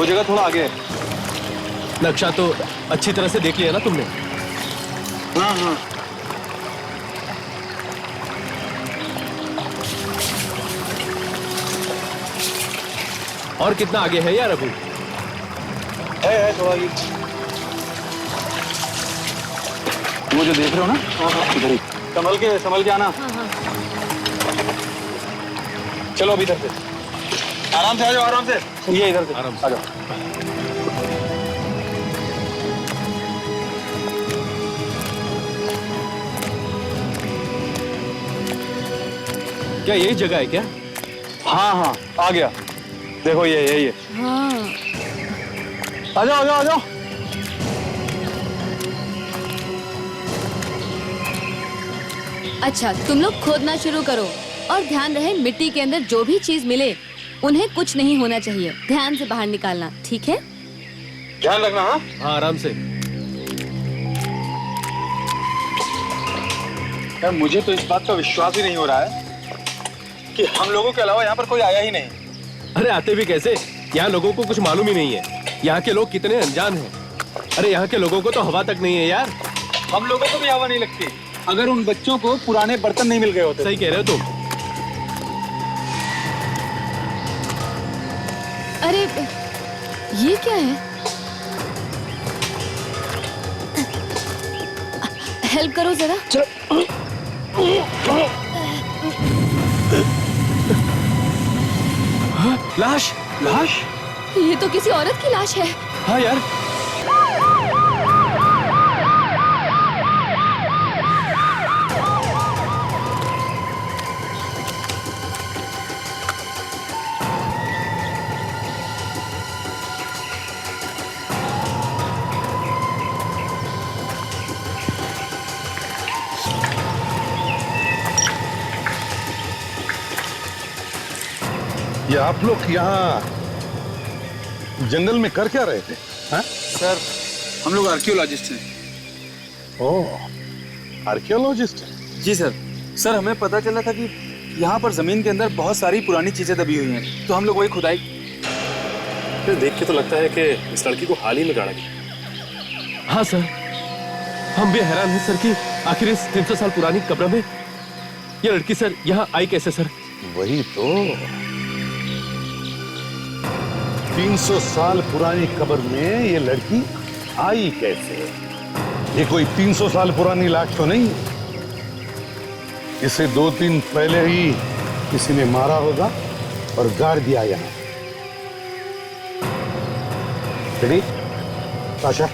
जगह थोड़ा आगे है। नक्शा तो अच्छी तरह से देख लिया ना तुमने? हाँ हाँ। और कितना आगे है यार अभी? है थोड़ा ये। वो जो देख रहे हो ना, इधर ही। संभल के आना। चलो अभी इधर से आराम से आ जाओ, आराम से। ये इधर से आराम से आ जाओ। क्या यही जगह है क्या? हाँ हाँ आ गया, देखो ये यही है। हाँ। आ जाओ आ जाओ आ जाओ। अच्छा, तुम लोग खोदना शुरू करो और ध्यान रहे मिट्टी के अंदर जो भी चीज मिले उन्हें कुछ नहीं होना चाहिए। ध्यान से बाहर निकालना, ठीक है? ध्यान रखना। हाँ हाँ आराम से। यार मुझे तो इस बात का विश्वास ही नहीं हो रहा है कि हम लोगों के अलावा यहाँ पर कोई आया ही नहीं। अरे आते भी कैसे? यहाँ लोगों को कुछ मालूम ही नहीं है। यहाँ के लोग कितने अनजान हैं। अरे यहाँ के लोगों को तो हवा तक नहीं है यार। हम लोगों को भी हवा नहीं लगती अगर उन बच्चों को पुराने बर्तन नहीं मिल गए होते। सही कह रहे हो तुम। अरे ये क्या है? हेल्प करो जरा। लाश। लाश? ये तो किसी औरत की लाश है। हाँ यार। ये आप लोग यहाँ जंगल में कर क्या रहे थे? हाँ? सर हम लोग आर्कियोलॉजिस्ट हैं। ओह, आर्कियोलॉजिस्ट? जी सर। सर हमें पता चला था कि यहाँ पर जमीन के अंदर बहुत सारी पुरानी चीजें दबी हुई हैं, तो हम लोग वही खुदाई। फिर देख के तो लगता है कि इस लड़की को हाल ही में गाड़ा गया। हाँ सर, हम भी हैरान हैं सर कि आखिर इस 300 साल पुरानी कब्र में ये लड़की सर यहाँ आई कैसे सर? वही तो, 300 साल पुरानी कब्र में ये लड़की आई कैसे? ये कोई 300 साल पुरानी लाश तो नहीं। इसे 2 दिन पहले ही किसी ने मारा होगा और गाड़ दिया यहाँ। रेडी? ताशा,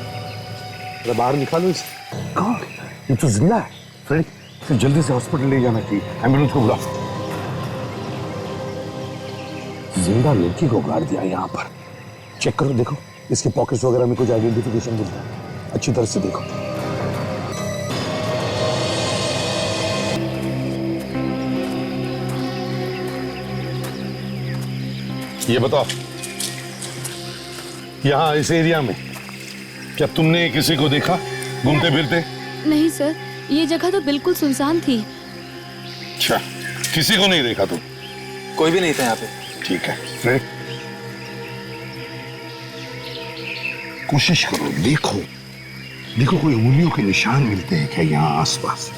जरा बाहर निकालो इसे। कौन? ये तो जिंदा है। फ्रेडी, इसे जल्दी से हॉस्पिटल ले जाना चाहिए। एम्बुलेंस को बुलाओ। जिंदा लड़की को गाड़ दिया यहाँ पर। चेक करो, देखो इसके पॉकेट्स वगैरह में कुछ आइडेंटिफिकेशन मिलता है। अच्छी तरह से देखो। ये बताओ, यहाँ इस एरिया में क्या तुमने किसी को देखा घूमते फिरते? नहीं सर, ये जगह तो बिल्कुल सुनसान थी। अच्छा, किसी को नहीं देखा तुम? कोई भी नहीं था यहाँ पे। ठीक है, रेडी? कोशिश करो, देखो देखो कोई उंगलियों के निशान मिलते हैं क्या यहाँ आसपास?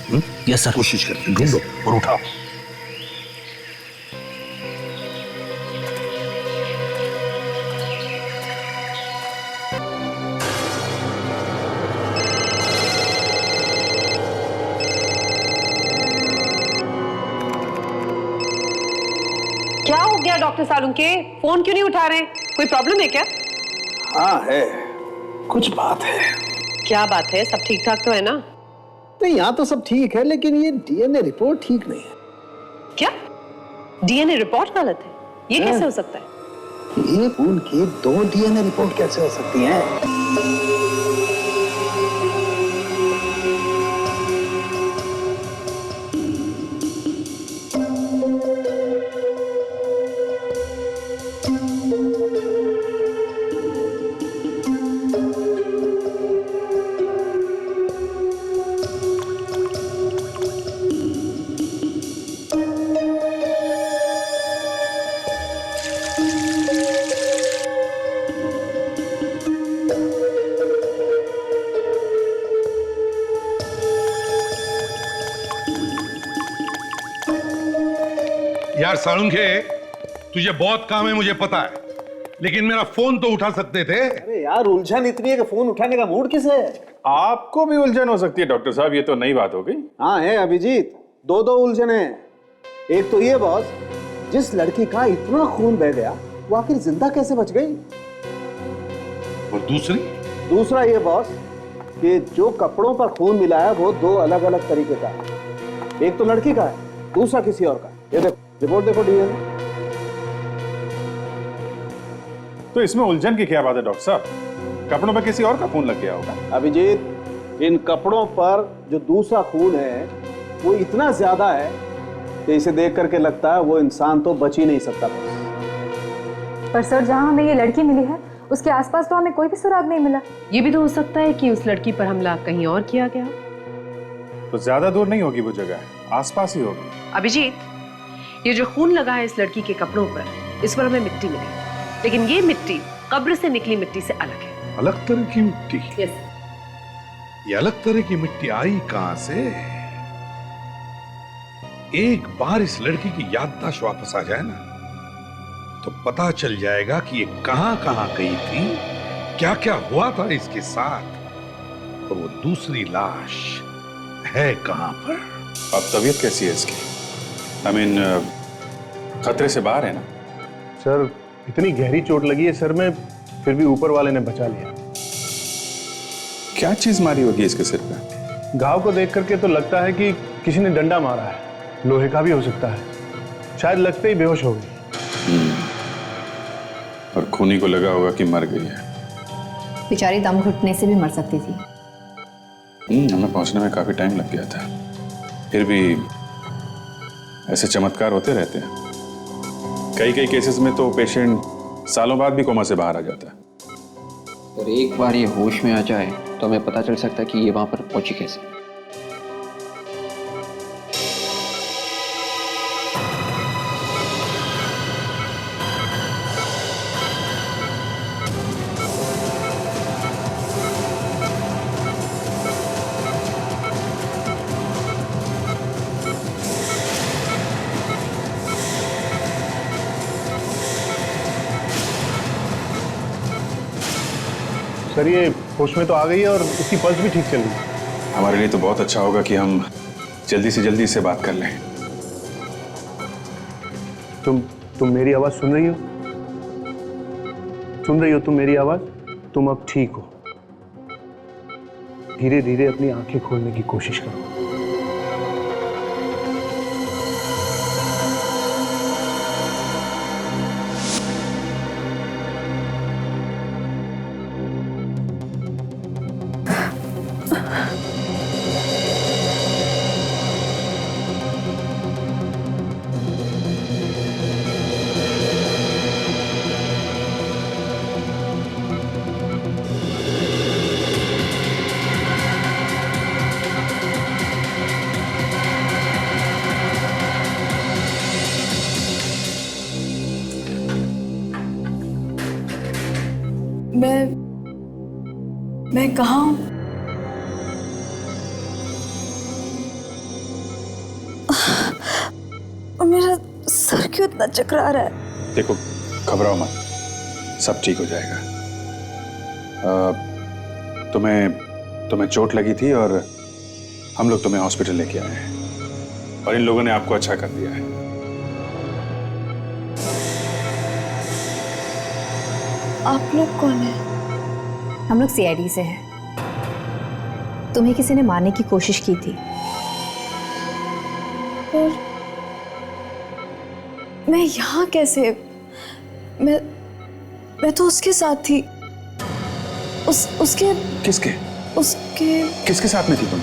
Yes sir. कोशिश करके ढूंढो और उठाओ। क्या हो गया डॉक्टर सालुंके? फोन क्यों नहीं उठा रहे हैं? कोई प्रॉब्लम है क्या? हाँ है, कुछ बात है। क्या बात है? सब ठीक ठाक तो है ना? नहीं, यहाँ तो सब ठीक है, लेकिन ये डीएनए रिपोर्ट ठीक नहीं है। क्या डीएनए रिपोर्ट गलत है? ये कैसे हो सकता है? ये खून की 2 डीएनए रिपोर्ट कैसे हो सकती है? यार साळुंखे, तुझे बहुत काम है मुझे पता है, लेकिन मेरा फोन तो उठा सकते थे। अरे यार उलझन इतनी है कि फोन उठाने का मूड किसे है? आपको भी उलझन हो सकती है डॉक्टर साहब, ये तो नई बात हो गई। हाँ है अभिजीत, दो उलझन है। एक तो ये बॉस, जिस लड़की का इतना खून बह गया वो आखिर जिंदा कैसे बच गई? और दूसरा ये बॉस कि जो कपड़ों पर खून मिला है वो दो अलग अलग तरीके का है। एक तो लड़की का है, दूसरा किसी और का। ये देखो, रिपोर्ट देखो डीएनए। तो इसमें उलझन की क्या बात है डॉक्टर साहब? कपड़ों पर किसी और का खून लग गया होगा। अभिजीत, इन कपड़ों पर जो दूसरा खून है वो इतना ज्यादा है कि इसे देख करके लगता है वो इंसान तो बच ही नहीं सकता। पर सर, जहां हमें ये लड़की मिली है उसके आसपास तो हमें कोई भी सुराग नहीं मिला। ये भी तो हो सकता है कि उस लड़की पर हमला कहीं और किया गया। तो ज्यादा दूर नहीं होगी वो जगह, आसपास ही होगी। अभिजीत, ये जो खून लगा है इस लड़की के कपड़ों पर, इस पर हमें मिट्टी मिली, लेकिन ये मिट्टी कब्र से निकली मिट्टी से अलग है। अलग तरह की मिट्टी? यस। ये अलग तरह की मिट्टी आई कहां से? एक बार इस लड़की की याददाश्त वापस आ जाए ना, तो पता चल जाएगा कि ये कहां कहां गई थी, क्या क्या हुआ था इसके साथ, और वो दूसरी लाश है कहां पर। अब तबीयत कैसी है इसकी? आई मीन, खतरे से बाहर है ना? सर, इतनी गहरी चोट लगी है सर में, फिर भी ऊपर वाले ने बचा लिया। क्या चीज मारी होगी इसके सिर पे? घाव को देख करके तो लगता है कि किसी ने डंडा मारा है, लोहे का भी हो सकता है। शायद लगते ही बेहोश हो गई। और खूनी को लगा होगा कि मर गई है। बेचारी दम घुटने से भी मर सकती थी। हमें पहुंचने में काफी टाइम लग गया था, फिर भी ऐसे चमत्कार होते रहते हैं। कई केसेस में तो पेशेंट सालों बाद भी कोमा से बाहर आ जाता है। और एक बार ये होश में आ जाए तो हमें पता चल सकता है कि ये वहां पर पहुंची कैसे। सर, ये होश में तो आ गई है और उसकी पल्स भी ठीक चल रही है। हमारे लिए तो बहुत अच्छा होगा कि हम जल्दी से जल्दी इससे बात कर लें। तुम मेरी आवाज सुन रही हो? सुन रही हो तुम मेरी आवाज? तुम अब ठीक हो। धीरे धीरे अपनी आंखें खोलने की कोशिश करो। मैं कहाँ हूँ? और मेरा सर क्यों इतना चकरा रहा है? देखो, घबराओ मत, सब ठीक हो जाएगा। तुम्हें चोट लगी थी और हम लोग तुम्हें हॉस्पिटल लेके आए हैं, और इन लोगों ने आपको अच्छा कर दिया है। आप लोग कौन हैं? हम लोग सीआईडी से हैं। तुम्हें किसी ने मारने की कोशिश की थी और मैं यहाँ कैसे? मैं तो उसके साथ थी। उसके किसके साथ में थी तुम?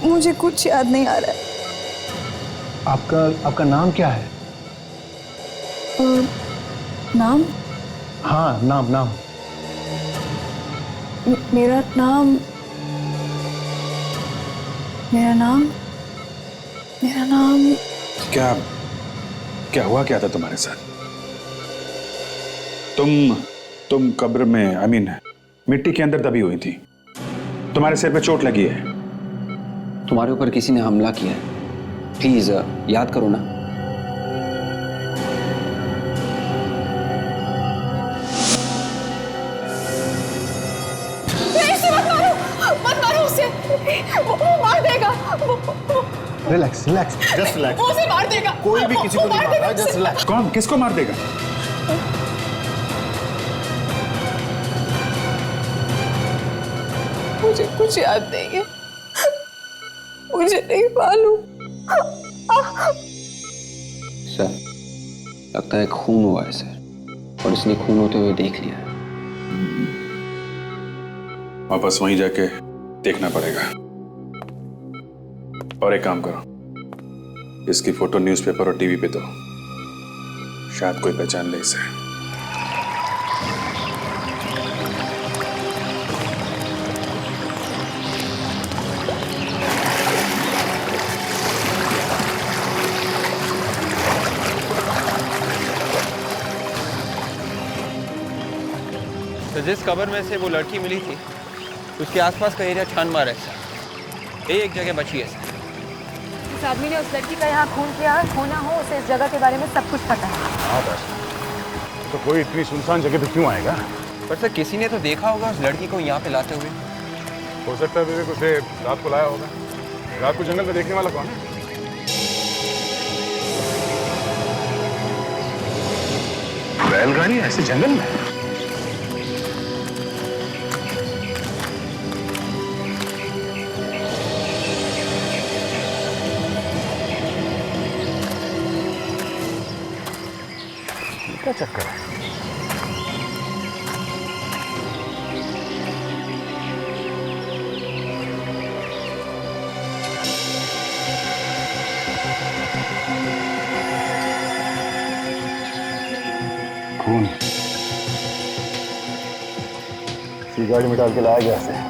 मुझे कुछ याद नहीं आ रहा है। आपका नाम क्या है? नाम? हाँ, नाम। मेरा नाम क्या हुआ क्या था तुम्हारे साथ? तुम कब्र में, आई मीन मिट्टी के अंदर दबी हुई थी, तुम्हारे सिर पे चोट लगी है। तुम्हारे ऊपर किसी ने हमला किया है। प्लीज याद करो ना। वो मार देगा। Relax relax, just relax. वो उसे मार देगा। कोई भी किसी को नहीं मार रहा, जस्ट रिलैक्स। कौन किसको मार देगा? मुझे कुछ याद नहीं है, मुझे नहीं मालूम। सर, लगता है खून हुआ है सर, और इसने खून होते हुए देख लिया है। वापस वहीं जाके देखना पड़ेगा। और एक काम करो, इसकी फोटो न्यूज़पेपर और टीवी पे दो, शायद कोई पहचान ले इसे। तो जिस कब्र में से वो लड़की मिली थी, उसके आसपास का एरिया छान मारा है सर। एक जगह बची है सर। इस आदमी ने उस लड़की का यहाँ खून किया, होना हो उसे इस जगह के बारे में सब कुछ पता है। हाँ बस, तो कोई इतनी सुनसान जगह पे क्यों आएगा? पर सर किसी ने तो देखा होगा उस लड़की को यहाँ पे लाते हुए। हो सकता है विवेक उसे रात को लाया होगा। रात को जंगल में देखने वाला कौन है? बैलगाड़ी ऐसे जंगल में? क्या चक्कर है? खून इसी गाड़ी में डाल के लाया गया से।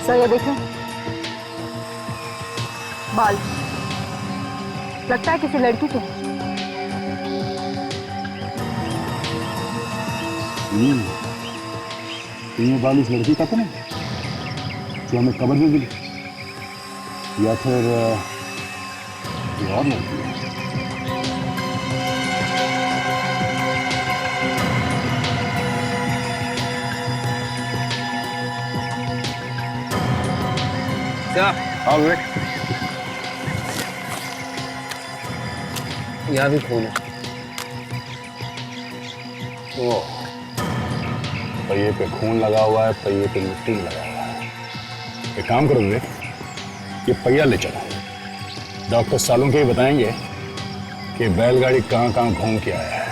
सर ये देखें, बाल लगता है किसी लड़की के। ये बाल उस लड़की का तो नहीं जो हमें कब्र में मिली, या फिर और लड़की? क्या? हाँ विवेक, यहाँ भी खून है। ओह, पहिए पे खून लगा हुआ है, पहिए पे मिट्टी लगा हुआ है। एक काम करो विवेक, ये पहिया ले चलो। डॉक्टर सालों के ही बताएंगे कि बैलगाड़ी कहाँ कहाँ घूम के आया है।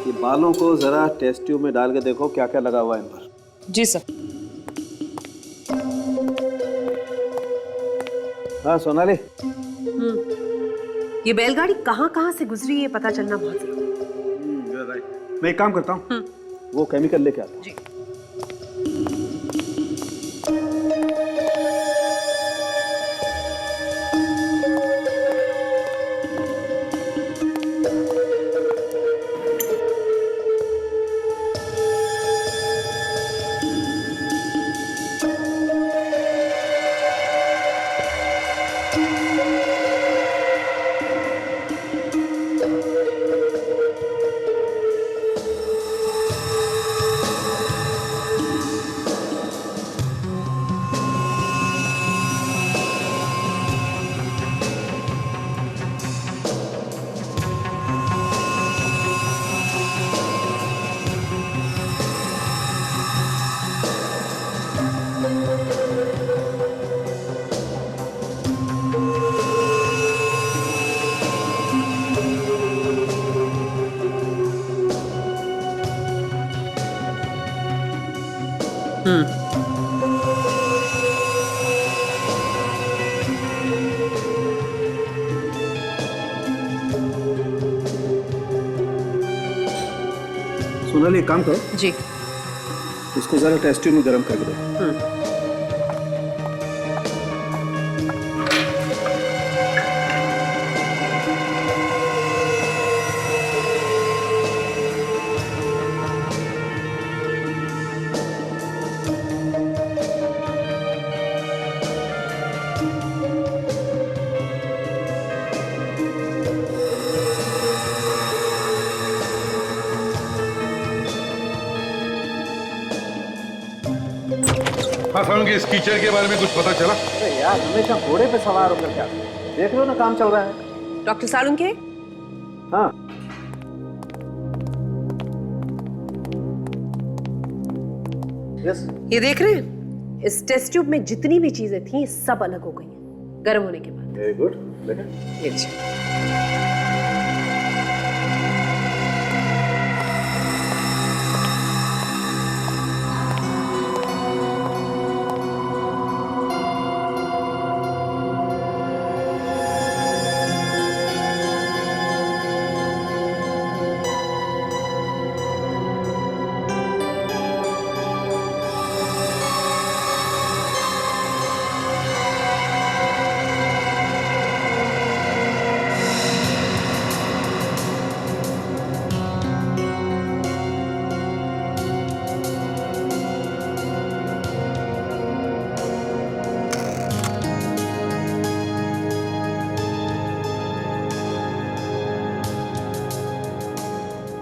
ये बालों को जरा टेस्ट ट्यूब में डाल के देखो क्या क्या लगा हुआ है इन पर। जी सर। हाँ सोनाली, ये बैलगाड़ी कहाँ कहाँ से गुजरी ये पता चलना बहुत जरूरी है। मैं एक काम करता हूँ, वो केमिकल लेके आता हूँ। जी। सोनाली एक काम करो जी, इसको जरा टेस्ट ट्यूब में गर्म करके दो। हाँ सालुंके, इस कीचड़ के बारे में कुछ पता चला? अरे यार, हमेशा घोड़े पे सवार होकर क्या, देख लो ना काम चल रहा है। डॉक्टर सालुंके, हाँ यस, ये देख रहे हैं, इस टेस्ट ट्यूब में जितनी भी चीजें थी सब अलग हो गई हैं गर्म होने के बाद। Very good. ये लीजिए।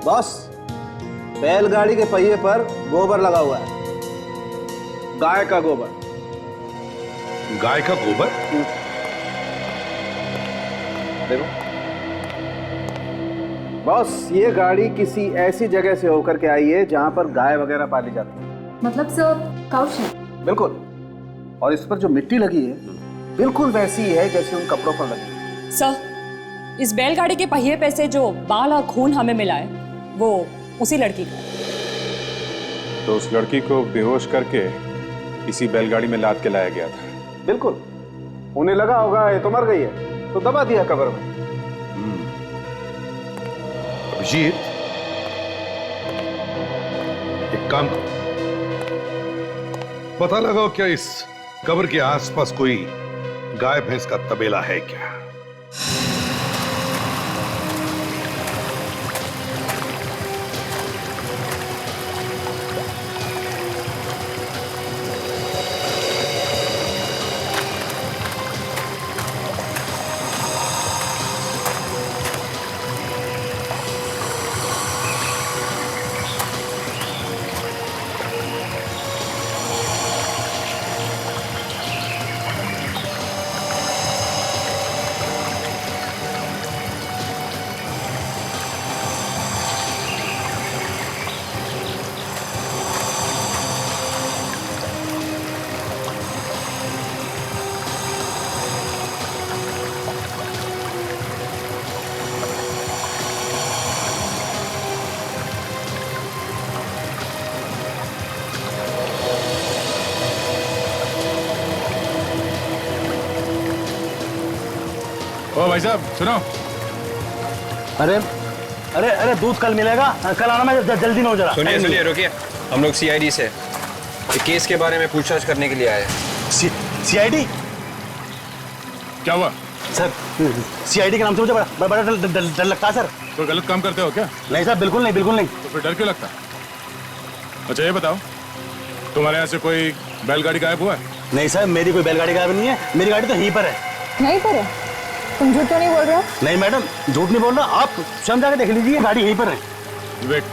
बॉस, बैलगाड़ी के पहिए पर गोबर लगा हुआ है, गाय का गोबर। गाय का गोबर? देखो बॉस, ये गाड़ी किसी ऐसी जगह से होकर के आई है जहां पर गाय वगैरह पाली जाती है। मतलब सर काउच है? बिल्कुल। और इस पर जो मिट्टी लगी है बिल्कुल वैसी ही है जैसे उन कपड़ों पर लगी है। सर, इस बैलगाड़ी के पहिए पे से जो बाल और खून हमें मिला है वो उसी लड़की का। तो उस लड़की को बेहोश करके इसी बैलगाड़ी में लाद के लाया गया था। बिल्कुल। उन्हें लगा होगा ये तो मर गई है, तो दबा दिया कब्र में। अभिजीत, एक काम करो, पता लगाओ क्या इस कब्र के आसपास कोई गाय भैंस का तबेला है क्या? ओ भाई साहब सुनो। अरे अरे अरे, दूध कल मिलेगा, कल आना, मैं जल्दी ना हो जरा। सुनिए सुनिए, रुकिए। हम लोग सीआईडी से एक केस के बारे में पूछताछ करने के लिए आए हैं। सीआईडी? क्या हुआ सर? सीआईडी के नाम से मुझे बड़ा बड़ा डर लगता है सर। कोई गलत काम करते हो क्या? नहीं सर, बिल्कुल नहीं, बिल्कुल नहीं। तो फिर डर क्यों लगता? अच्छा ये बताओ, तुम्हारे यहाँ से कोई बैलगाड़ी गायब हुआ है? नहीं सर, मेरी कोई बैलगाड़ी गायब नहीं है, मेरी गाड़ी तो यहीं पर है। यहीं पर है? तुम झूठ तो नहीं बोल रहे हो? नहीं मैडम, झूठ नहीं बोल रहा, आप स्वयं जाकर देख लीजिए, गाड़ी यहीं पर है। विवेक,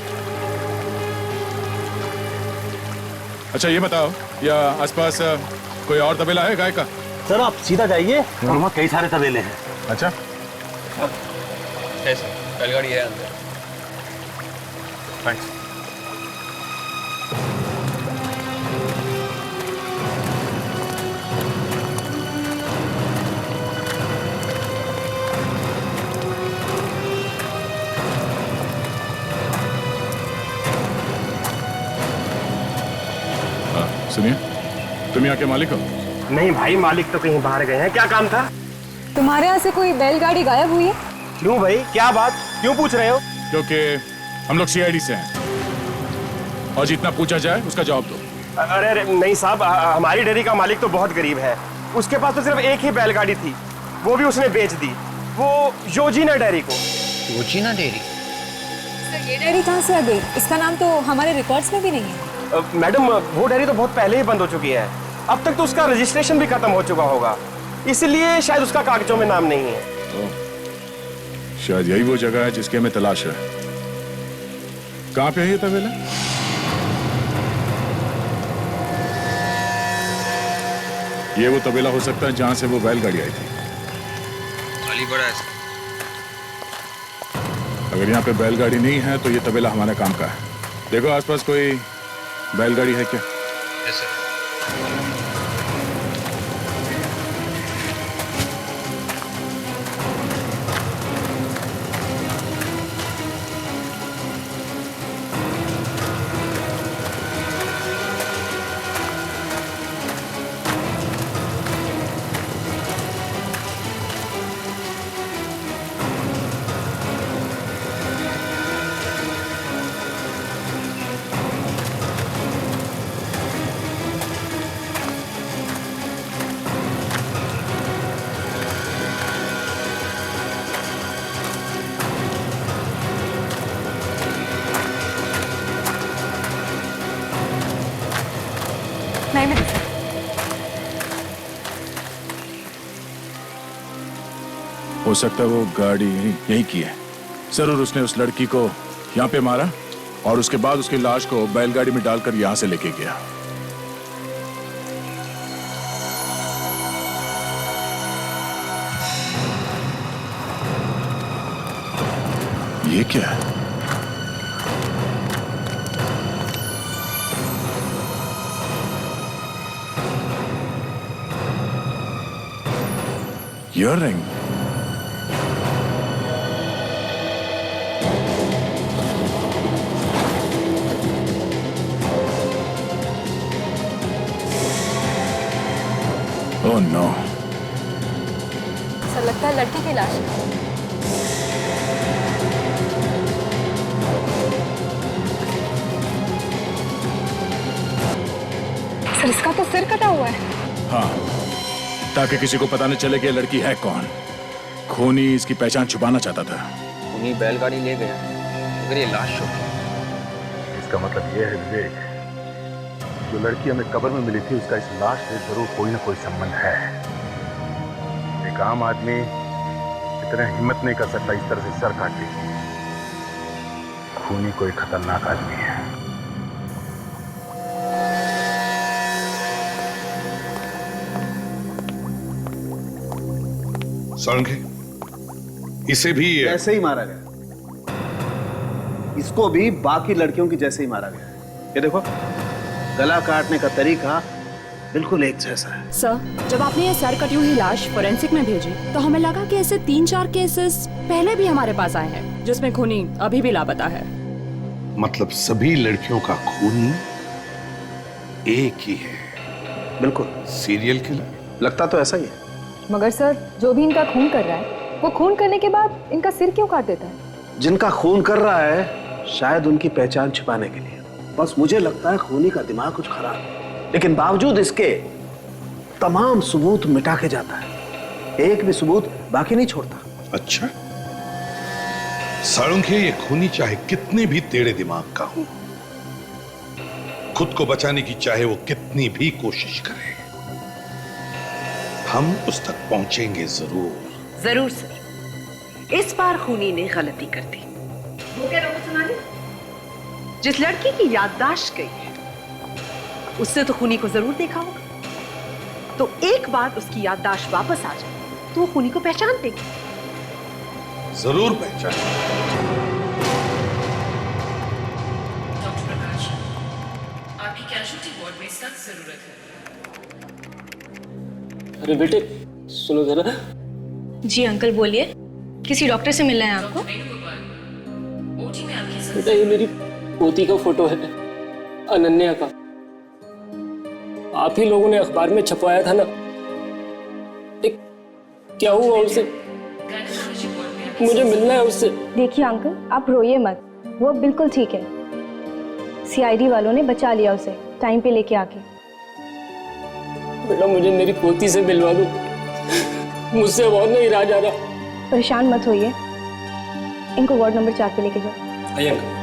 अच्छा ये बताओ, या आसपास कोई और तबेला है गाय का? सर आप सीधा जाइए और वहाँ कई सारे तबेले हैं। अच्छा बैलगाड़ी है अंदर। थैंक्स। सुनिए, तुम यहाँ के मालिक हो? नहीं भाई, मालिक तो कहीं बाहर गए हैं। क्या काम था? तुम्हारे यहाँ से कोई बैलगाड़ी गायब हुई है? क्यों भाई, क्या बात, क्यों पूछ रहे हो? क्योंकि हम लोग सीआईडी से हैं और जितना पूछा जाए उसका जवाब दो। अरे अरे नहीं साहब, हमारी डेयरी का मालिक तो बहुत गरीब है। उसके पास तो सिर्फ एक ही बैलगाड़ी थी, वो भी उसने बेच दी, वो योजीना डेयरी को। योजीना डेयरी? ये डेयरी कहाँ से आ गई? इसका नाम तो हमारे रिकॉर्ड्स में भी नहीं है। मैडम, वो डेयरी तो बहुत पहले ही बंद हो चुकी है। अब तक तो उसका रजिस्ट्रेशन भी खत्म हो चुका होगा, इसलिए शायद उसका कागजों में नाम नहीं है। शायद यही वो जगह है जिसकी हमें तलाश है। कहाँ पे है ये तबेला? ये वो तबेला हो सकता है जहां से वो बैलगाड़ी आई थी। खाली पड़ा है। अगर यहाँ पे बैलगाड़ी नहीं है तो ये तबेला हमारे काम का है। देखो आसपास कोई बैलगाड़ी है क्या? Yes sir. नहीं मिली। हो सकता है वो गाड़ी यहीं की है। जरूर उसने उस लड़की को यहाँ पे मारा और उसके बाद उसकी लाश को बैलगाड़ी में डालकर यहाँ से लेके गया। ये क्या है? Earring. Oh no. सर लगता है लड़की की लाश है। सर इसका तो सिर कटा हुआ है। हाँ, ताकि किसी को पता न चले कि ये लड़की है कौन। खूनी इसकी पहचान छुपाना चाहता था। उन्हीं बैलगाड़ी ले गया अगर ये लाश हो। इसका मतलब यह है विवेक, जो लड़की हमें कब्र में मिली थी उसका इस लाश से जरूर कोई ना कोई संबंध है। एक आम आदमी इतना हिम्मत नहीं कर सकता इस तरह से सर काटने की। खूनी कोई खतरनाक आदमी है। सारंगी, इसे भी ऐसे ही मारा गया। इसको भी बाकी लड़कियों की जैसे ही मारा गया है। ये देखो, गला काटने का तरीका बिल्कुल एक जैसा है। सर, जब आपने ये सर कटी हुई लाश फोरेंसिक में भेजी तो हमें लगा कि ऐसे 3-4 केसेस पहले भी हमारे पास आए हैं जिसमें खूनी अभी भी लापता है। मतलब सभी लड़कियों का खूनी एक ही है? बिल्कुल। Serial killer? लगता तो ऐसा ही है। मगर सर जो भी इनका खून कर रहा है वो खून करने के बाद इनका सिर क्यों काट देता है? जिनका खून कर रहा है शायद उनकी पहचान छिपाने के लिए। बस मुझे लगता है खूनी का दिमाग कुछ खराब है, लेकिन बावजूद इसके तमाम सबूत मिटा के जाता है। एक भी सबूत बाकी नहीं छोड़ता। अच्छा, सारंगी, ये खूनी चाहे कितने भी टेढ़े दिमाग का हो, खुद को बचाने की चाहे वो कितनी भी कोशिश करे, हम उस तक पहुंचेंगे जरूर। जरूर सर। इस बार खूनी ने गलती कर दी। वो क्या रोको सुनाने? जिस लड़की की याददाश्त गई है उससे तो खूनी को जरूर देखा होगा। तो एक बार उसकी याददाश्त वापस आ जाए तो वो खूनी को पहचान देगी। जरूर पहचान। डॉक्टर प्रकाश, आपकी कैजुअल्टी वार्ड में सख्त जरूरत है। अरे बेटे सुनो जरा। जी अंकल बोलिए, किसी डॉक्टर से मिलना है आपको? बेटा ये मेरी पोती का फोटो है, अनन्या का। आप ही लोगों ने अखबार में छपवाया था ना। क्या हुआ उससे? मुझे मिलना है उससे। देखिए अंकल आप रोइए मत, वो बिल्कुल ठीक है। सीआईडी वालों ने बचा लिया उसे टाइम पे लेके आके। बेटा मुझे मेरी पोती से मिलवा दो, मुझसे अब और नहीं रहा जा रहा। परेशान मत होइए, इनको वार्ड नंबर 4 पे लेके जाओ। आइए।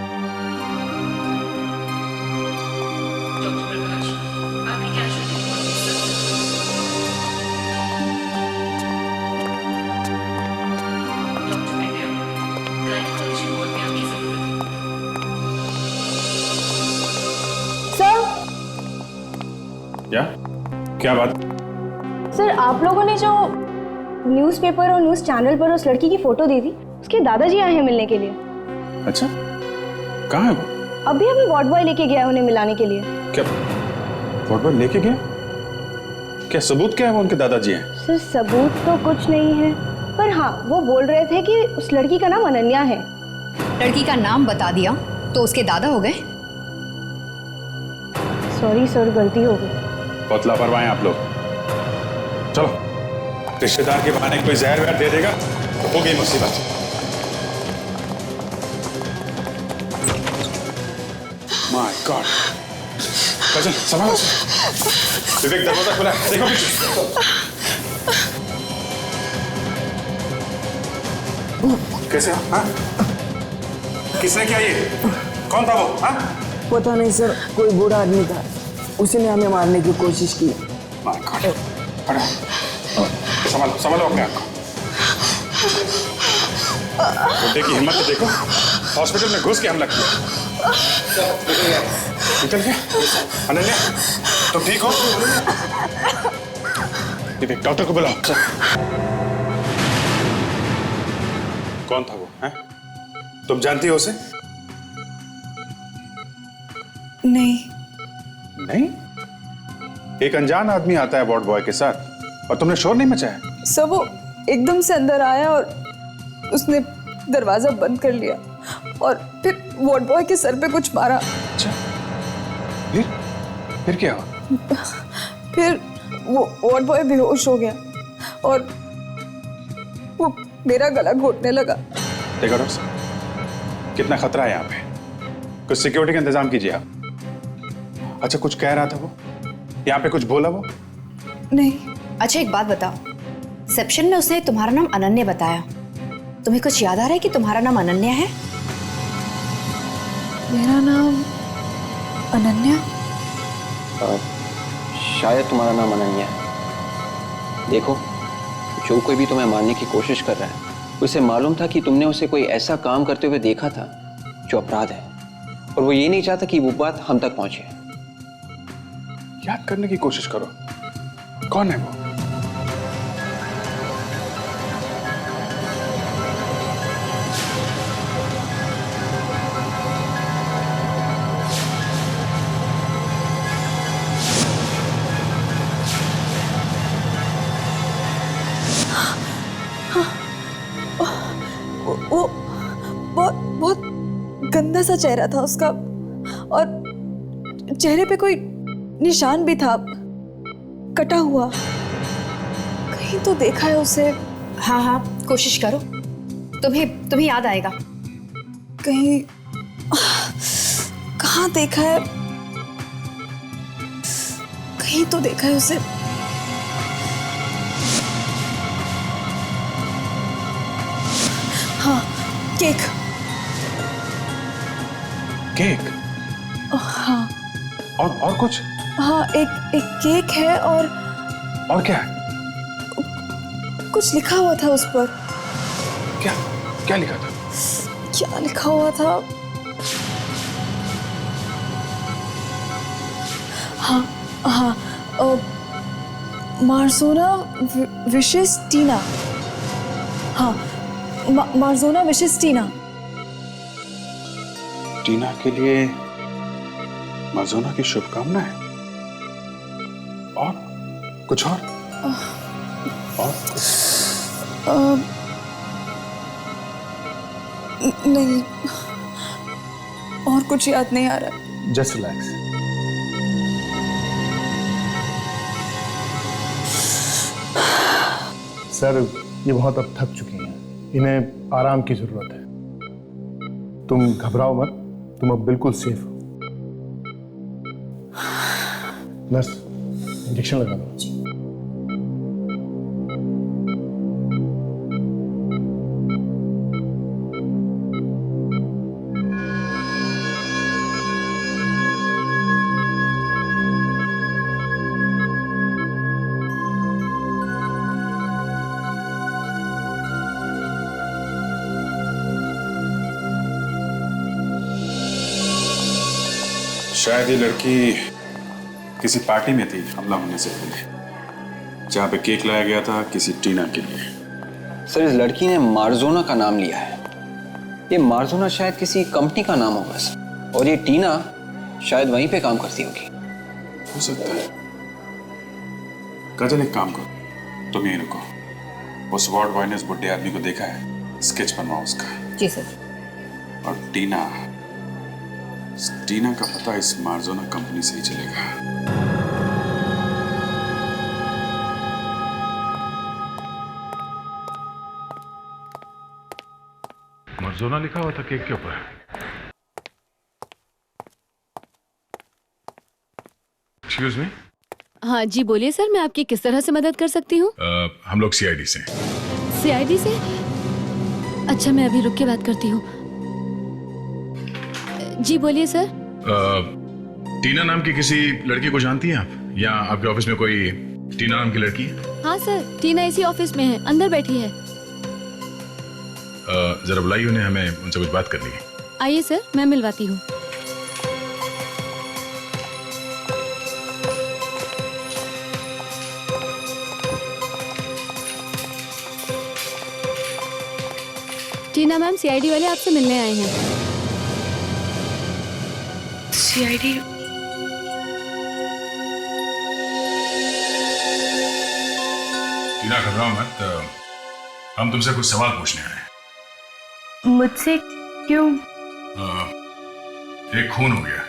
क्या बात? सर आप लोगों ने जो न्यूज़पेपर और न्यूज़ चैनल पर उस लड़की की फोटो दी थी, उसके दादाजी आए हैं मिलने के लिए। अच्छा, कहाँ है वो? अभी अभी वार्ड बॉय लेके गया है उन्हें मिलाने के लिए। क्या वार्ड बॉय लेके गया? क्या सबूत क्या है वो उनके दादाजी हैं? सर सबूत तो कुछ नहीं है, पर हाँ वो बोल रहे थे कि उस लड़की का नाम अनन्या है। लड़की का नाम बता दिया तो उसके दादा हो गए? सॉरी सर, गलती हो गई। बहुत लापरवाह हैं आप लोग। चलो, रिश्तेदार के बहाने कोई जहर वहर दे देगा तो हो गई मुसीबत। माय गॉड, काजल संभालो। विवेक दरवाजा खुला है, देखो पीछे। कैसे हो? हाँ? किसने किया ये? कौन था वो? हाँ? पता नहीं सर, कोई बूढ़ा आदमी था, उसी ने हमें मारने की कोशिश की। माय गॉड, संभालो संभालो अपने आप को। बुड्ढे की हिम्मत तो देखो, हॉस्पिटल में घुस के हमला किया। निकल गया? अनन्या, तुम ठीक हो? विवेक, डॉक्टर को बुलाओ। कौन था वो? हैं? तुम जानती हो उसे? नहीं। नहीं? एक अनजान आदमी आता है वार्ड बॉय के साथ और तुमने शोर नहीं मचाया? सर वो एकदम से अंदर आया और उसने दरवाजा बंद कर लिया और फिर वार्ड बॉय के सर पे कुछ मारा। अच्छा, फिर क्या हुआ? फिर वो वार्ड बॉय बेहोश हो गया और वो मेरा गला घोटने लगा। देखो डॉक्टर साहब, कितना खतरा है यहाँ पे, कुछ सिक्योरिटी का इंतजाम कीजिए आप। अच्छा, कुछ कह रहा था वो? यहाँ पे कुछ बोला वो? नहीं। अच्छा एक बात बताओ, रिसेप्शन में उसने तुम्हारा नाम अनन्या बताया, तुम्हें कुछ याद आ रहा है कि तुम्हारा नाम अनन्या है? मेरा नाम अनन्या? शायद तुम्हारा नाम अनन्या है। देखो, जो कोई भी तुम्हें मारने की कोशिश कर रहा है, उसे मालूम था कि तुमने उसे कोई ऐसा काम करते हुए देखा था जो अपराध है, और वो ये नहीं चाहता कि वो बात हम तक पहुंचे। याद करने की कोशिश करो, कौन है वो? वो बहुत गंदा सा चेहरा था उसका और चेहरे पे कोई निशान भी था, कटा हुआ। कहीं तो देखा है उसे। हाँ हाँ कोशिश करो, तुम्हें याद आएगा। कहीं कहाँ देखा है, कहीं तो देखा है उसे। हाँ, केक। केक? हाँ। और कुछ? हाँ, एक केक है और क्या है? कुछ लिखा हुआ था उस पर। क्या लिखा था? क्या लिखा हुआ था? हाँ, मार्जोना विशेस टीना। हाँ, मार्जोना विशेस टीना। टीना के लिए मार्जोना की शुभकामनाएं। और कुछ और? नहीं, और कुछ याद नहीं आ रहा। Just relax. सर ये बहुत अब थक चुकी हैं, इन्हें आराम की जरूरत है। तुम घबराओ मत, तुम अब बिल्कुल सेफ हो। नर्स, इंजेक्शन लगा दो। शायद ये लड़की किसी पार्टी में थी हमला होने से पहले। जहाँ पे केक लाया गया था किसी टीना के लिए। सर, इस लड़की ने मार्जोना का नाम लिया है। ये मार्जोना शायद किसी कंपनी का नाम होगा सर, और ये टीना शायद वहीं पे काम करती होगी। हो सकता है। काजल, एक काम करो, तुम यहीं रुको। उस वार्ड बॉय ने उस बुड्ढे आदमी को देखा है, स्केच बनवाओ उसका। जी सर। और टीना का पता इस मार्जोना कंपनी से ही चलेगा। मार्जोना लिखा हुआ था केक के ऊपर। Excuse me. हाँ जी बोलिए सर, मैं आपकी किस तरह से मदद कर सकती हूँ? हम लोग सीआईडी से। सीआईडी से? अच्छा, मैं अभी रुक के बात करती हूँ। जी बोलिए सर। टीना नाम की किसी लड़की को जानती हैं आप, या आपके ऑफिस में कोई टीना नाम की लड़की है? हाँ सर, टीना इसी ऑफिस में है, अंदर बैठी है। जरा बुलाइए उन्हें, हमें उनसे कुछ बात करनी है। आइए सर, मैं मिलवाती हूँ। टीना मैम, सीआईडी वाले आपसे मिलने आए हैं। सीआईडी? टीना, घबराओ मत, हम तुमसे कुछ सवाल पूछने आए हैं। मुझसे क्यों? एक खून हो गया,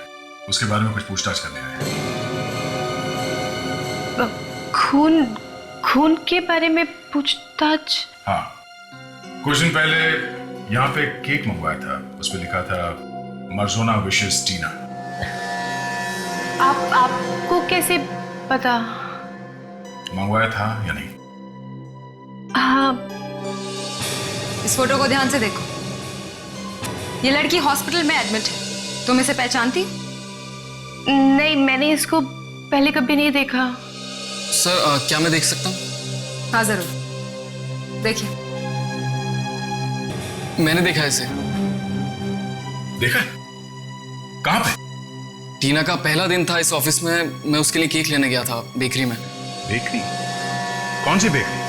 उसके बारे में कुछ पूछताछ करने आए हैं। खून के बारे में पूछताछ? हाँ, कुछ दिन पहले यहाँ पे केक मंगवाया था, उस पे लिखा था मार्जोना विशेस टीना। आपको कैसे पता? मंगवाया था या नहीं? हाँ। इस फोटो को ध्यान से देखो। ये लड़की हॉस्पिटल में एडमिट है। तुम इसे पहचानती? नहीं, मैंने इसको पहले कभी नहीं देखा। सर, क्या मैं देख सकता हूँ? हाँ जरूर, देखिए। मैंने देखा है इसे। देखा? कहाँ पे? टीना का पहला दिन था इस ऑफिस में, मैं उसके लिए केक लेने गया था बेकरी में। बेकरी? कौन सी बेकरी?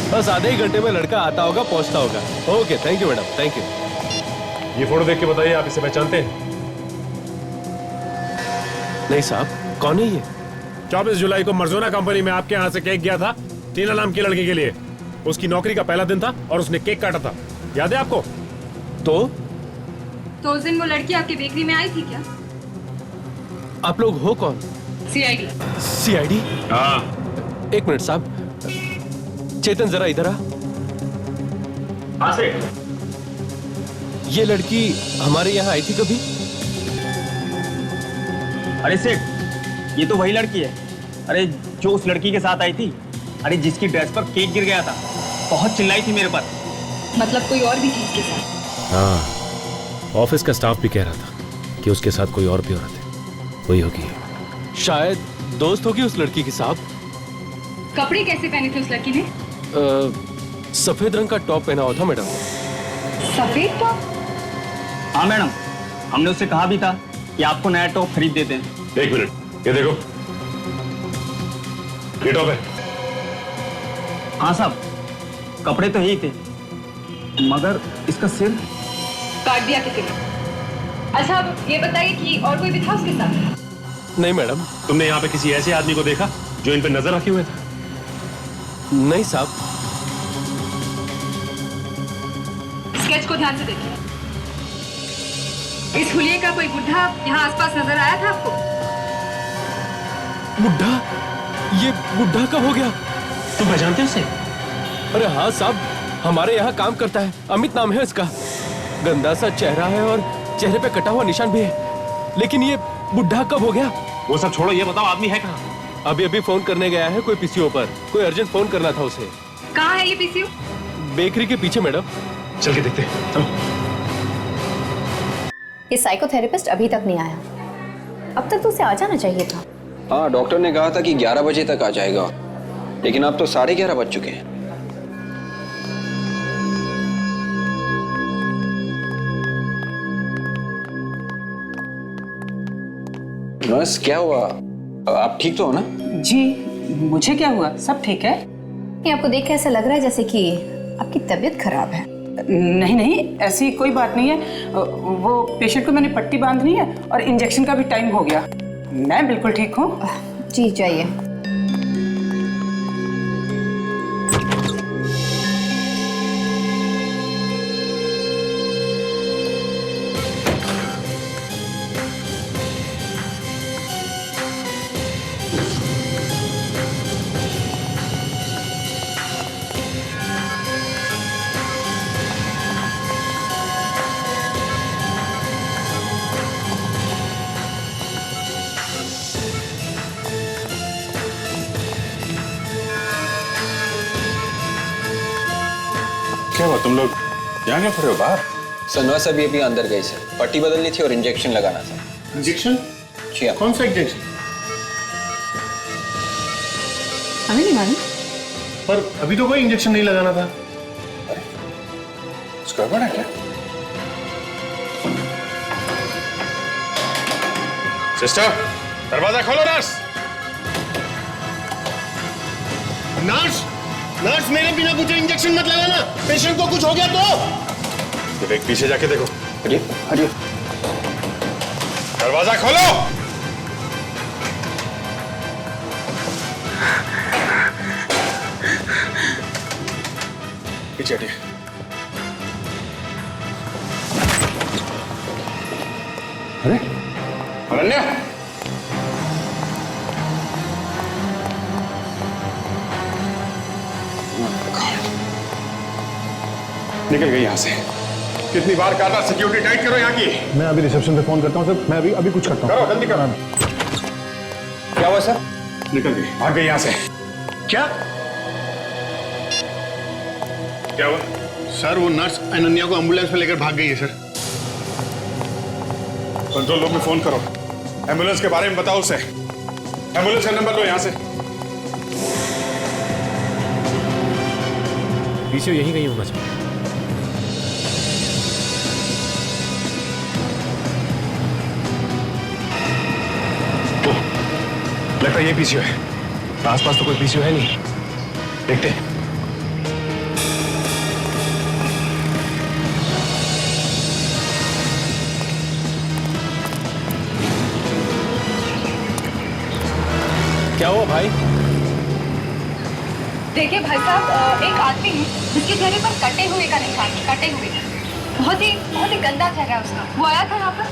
बस आधे ही घंटे में लड़का आता होगा, पहुंचता होगा। Okay, thank you madam, thank you. ये फोटो देख के बताइए, आप इसे पहचानते हैं? नहीं साहब, कौन है ये? 24 जुलाई को मर्जोना कंपनी में आपके यहाँ से केक गया था टीना नाम की लड़की के लिए। उसकी नौकरी का पहला दिन था और उसने केक काटा था, याद है आपको? तो उस दिन वो लड़की आपकी बेकरी में आई थी क्या? आप लोग हो कौन? सीआईडी। सीआईडी? हाँ। एक मिनट साहब, चेतन जरा इधर आ। से? ये लड़की हमारे यहाँ आई थी कभी? अरे सेठ, ये तो वही लड़की है। अरे जो उस लड़की के साथ आई थी, अरे जिसकी ड्रेस पर केक गिर गया था, बहुत चिल्लाई थी मेरे पर। मतलब कोई और भी थी इसके साथ? हाँ, ऑफिस का स्टाफ भी कह रहा था कि उसके साथ कोई और भी औरत है, वही होगी। शायद दोस्त होगी उस लड़की की साहब। कपड़े कैसे पहने थे उस लड़की ने? सफेद रंग का टॉप पहना हुआ था मैडम। सफेद टॉप? हाँ मैडम, हमने उससे कहा भी था कि आपको नया टॉप खरीद देते हैं। एक मिनट, ये देखो, ये टॉप है। हाँ साहब, कपड़े तो यही थे, मगर इसका सिर काट दिया किसी ने। अच्छा, अब ये बताइए कि और कोई भी था उसके साथ? नहीं मैडम। तुमने यहाँ पे किसी ऐसे आदमी को देखा जो इन पे नजर रखे हुए था? नहीं साहब। स्केच को ध्यान से देखिए। इस हुलिये का कोई बुढ़ा यहाँ आसपास नजर आया था आपको? बुढ़ा? ये बुढ़ा कब हो गया? तुम पहचानते हो उसे? अरे हाँ साहब, हमारे यहाँ काम करता है, अमित नाम है इसका। गंदा सा चेहरा है और चेहरे पे कटा हुआ निशान भी है। लेकिन ये बुढ़ा कब हो गया? वो सब छोड़ो, ये बताओ आदमी है कहाँ? अभी फोन करने गया है कोई पीसीओ पर। कोई अर्जेंट फोन करना था उसे। कहाँ है ये पीसीओ? बेकरी के पीछे मैडम। चल के देखते हैं, चलो। ये साइकोथेरेपिस्ट अभी तक नहीं आया। अब तक तो उसे आ जाना चाहिए था। हाँ, डॉक्टर ने कहा था कि 11 बजे तक आ जाएगा, लेकिन अब तो 11:30 बज चुके हैं। नर्स क्या हुआ? आप ठीक तो हो ना? जी, मुझे क्या हुआ? सब ठीक है। ये आपको देख के ऐसा लग रहा है जैसे कि आपकी तबीयत खराब है। नहीं नहीं, ऐसी कोई बात नहीं है। वो पेशेंट को मैंने पट्टी बांधनी है और इंजेक्शन का भी टाइम हो गया। मैं बिल्कुल ठीक हूँ। जी जाइए। क्या हुआ, तुम लोग यहाँ क्यों खड़े हो बाहर? सनवास अभी अंदर गई सर, पट्टी बदलनी थी और इंजेक्शन लगाना था। इंजेक्शन? जी हाँ। कौन सा इंजेक्शन? हमें नहीं मालूम। पर अभी तो कोई इंजेक्शन नहीं लगाना था। कुछ गड़बड़ है क्या? सिस्टर, दरवाजा खोलो। नर्स, नर्स मेरे बिना पूछे इंजेक्शन मत लगाना। पेशेंट को कुछ हो गया तो? एक पीछे जाके देखो। हटिए हटिए। दरवाजा खोलो। पीछे हटिए। अरे अनन्या, निकल गई यहां से। कितनी बार कहा था सिक्योरिटी टाइट करो यहाँ की। मैं अभी रिसेप्शन पे फोन करता हूँ सर। मैं अभी कुछ करता हूँ। करो जल्दी करो। क्या हुआ सर? निकल गई, भाग गई यहाँ से। क्या? क्या हुआ? सर वो नर्स अनन्या को एम्बुलेंस में लेकर भाग गई है सर। कंट्रोल रूम में फोन करो, एम्बुलेंस के बारे में बताओ उसे। एम्बुलेंस का नंबर लो यहाँ से। पीछे यही कहीं होना चाहिए। लगता है ये पीसीओ है। आसपास तो कोई पीसीओ है नहीं। देखते हैं। क्या हुआ भाई? देखिए भाई साहब, एक आदमी है जिसके चेहरे पर कटे हुए का निशान है, कटे हुए। बहुत ही गंदा चेहरा है उसका। वो आया था यहाँ पर।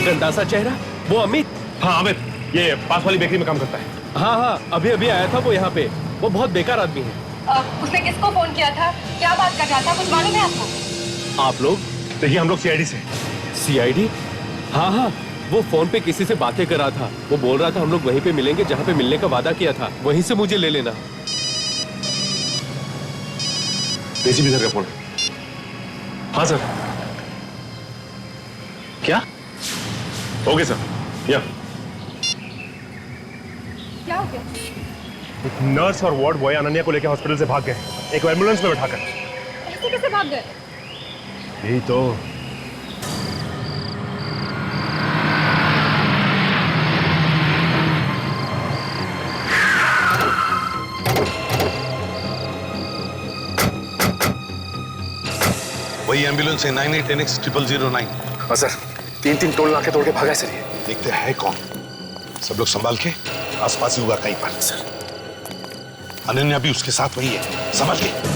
गंदा सा चेहरा? वो अमित? हाँ अमित, ये पास वाली बेकरी में काम करता है। हाँ, अभी आया था वो यहाँ पे। वो बहुत बेकार आदमी है। उसने किसको फोन किया था? क्या बात कर रहा था? कुछ मालूम है आपको? आप लोग? देखिए हम लोग सीआईडी से। सीआईडी? हाँ, वो फोन पे किसी से बातें कर रहा था। वो बोल रहा था हम लोग वहीं पे मिलेंगे जहाँ पे मिलने का वादा किया था, वहीं से मुझे ले लेना। एसीपी सर का फोन। हाँ सर। क्या? Okay sir. या क्या हो गया? एक नर्स और वार्ड बॉय अनन्या को लेकर हॉस्पिटल से भाग गए, एक एम्बुलेंस में बैठाकर। ऐसे कैसे भाग गए? यही तो। वही एम्बुलेंस है 98NX0009। हाँ सर, 3 टोल नाके तोड़ के भागा है सर ये। देखते हैं कौन। सब लोग संभाल के, आसपास ही होगा कहीं पर। सर अनन्या भी उसके साथ वही है, संभाल के।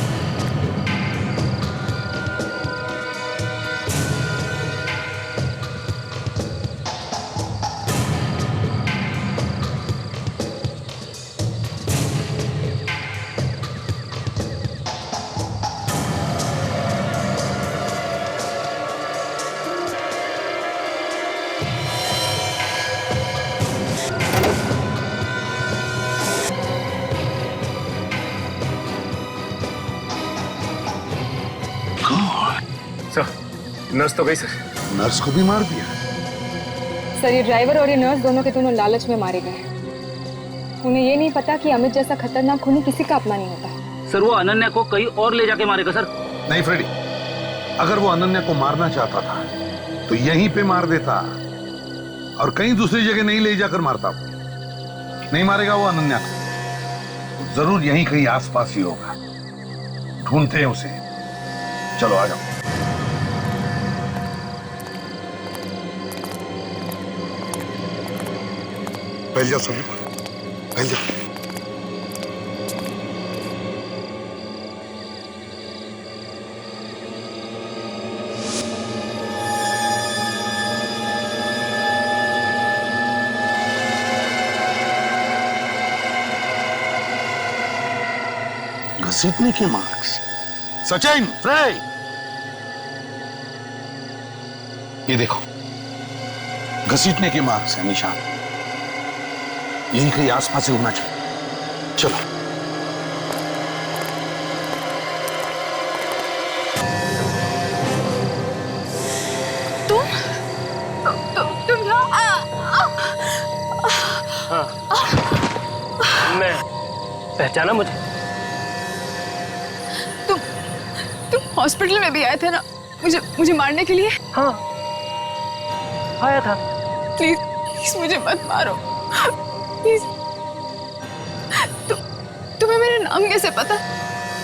नर्स तो गई सर। नर्स को भी मार दिया? सर ये ड्राइवर और ये नर्स दोनों के दोनों लालच में मारे गए। उन्हें ये नहीं पता कि अमित जैसा खतरनाक खूनी किसी का अपना नहीं होता। सर वो अनन्या को कहीं और ले जाके मारेगा सर। नहीं फ्रेडी, अगर वो अनन्या को मारना चाहता था तो यहीं पे मार देता। और कहीं दूसरी जगह नहीं ले जाकर मारता वो। नहीं मारेगा वो अनन्या को, जरूर यहीं कहीं आसपास ही होगा। ढूंढते हैं उसे। चलो आ जाओ। बैठ जाओ सभी, बैठ जाओ। घसीटने के मार्क्स। सचिन, फ्राई, ये देखो, घसीटने के मार्क्स है, निशान। यही कहीं आसपास ही होना चाहिए। चलो। तुम यहाँ? हाँ, मैं पहचाना मुझे? तुम हॉस्पिटल में भी आए थे ना मुझे मारने के लिए? हाँ, आया था। प्लीज मुझे मत मारो, प्लीज। तुम्हें मेरा नाम कैसे पता?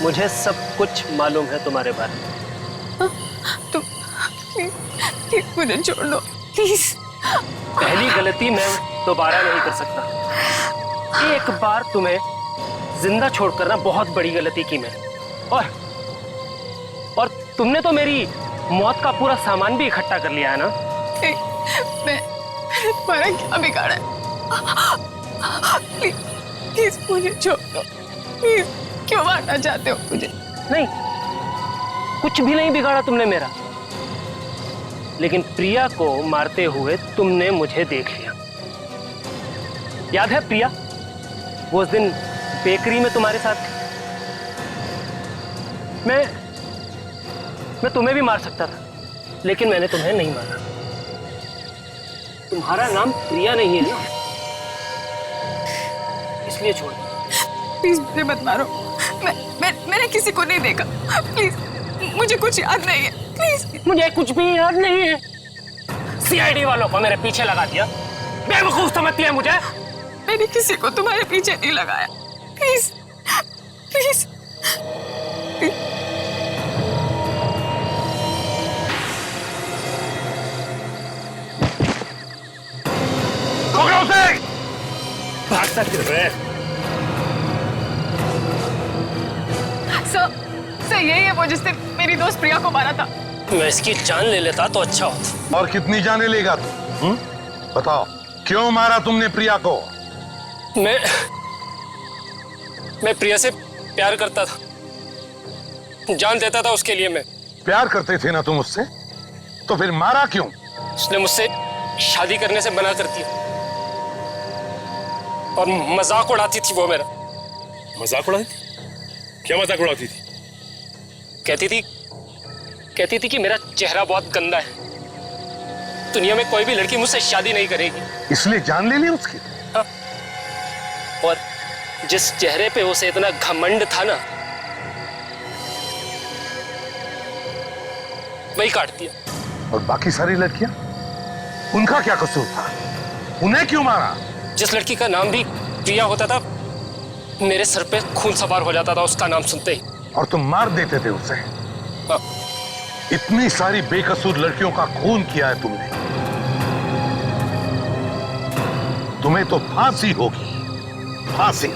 मुझे सब कुछ मालूम है तुम्हारे बारे में। तुम प्लीज मुझे छोड़ दो, प्लीज। पहली गलती मैं दोबारा नहीं कर सकता। एक बार तुम्हें जिंदा छोड़कर ना बहुत बड़ी गलती की मैंने, और तुमने तो मेरी मौत का पूरा सामान भी इकट्ठा कर लिया है ना। मैं तुम्हारा क्या बिगाड़ा है? प्लीज मुझे छोड़ दो, प्लीज। क्यों मारना चाहते हो मुझे? नहीं, कुछ भी नहीं बिगाड़ा तुमने मेरा, लेकिन प्रिया को मारते हुए तुमने मुझे देख लिया। याद है प्रिया, वो उस दिन बेकरी में तुम्हारे साथ थी। मैं तुम्हें भी मार सकता था, लेकिन मैंने तुम्हें नहीं मारा। तुम्हारा नाम प्रिया नहीं है ना, इसलिए छोड़। प्लीज मुझे मत मारो। मैंने किसी को नहीं देखा। प्लीज, मुझे कुछ याद नहीं है। प्लीज। मुझे कुछ भी याद नहीं है। सीआईडी वालों को मेरे पीछे लगा दिया। बेवकूफ समझती है मुझे। मैंने किसी को तुम्हारे पीछे नहीं लगाया। Please, please. भागता क्यों है? सर, यही है वो जिसने मेरी दोस्त प्रिया को मारा था। मैं इसकी जान ले लेता तो अच्छा होता। और कितनी जाने लेगा तू? बताओ, क्यों मारा तुमने प्रिया को? मैं प्रिया से प्यार करता था, जान देता था उसके लिए। मैं प्यार करते थे ना तुम उससे, तो फिर मारा क्यों? उसने मुझसे शादी करने से मना कर दिया, और मजाक उड़ाती थी वो मेरा। मजाक उड़ाती थी? क्या मजाक उड़ाती थी? कहती थी कि मेरा चेहरा बहुत गंदा है, दुनिया में कोई भी लड़की मुझसे शादी नहीं करेगी। इसलिए जान ले ली उसकी? हाँ। और जिस चेहरे पे उसे इतना घमंड था ना, वही काट दिया। और बाकी सारी लड़कियां, उनका क्या कसूर था? उन्हें क्यों मारा? जिस लड़की का नाम भी प्रिया होता था, मेरे सर पे खून सवार हो जाता था उसका नाम सुनते ही। और तुम मार देते थे उसे? हाँ। इतनी सारी बेकसूर लड़कियों का खून किया है तुमने। तुम्हें तो फांसी होगी, फांसी।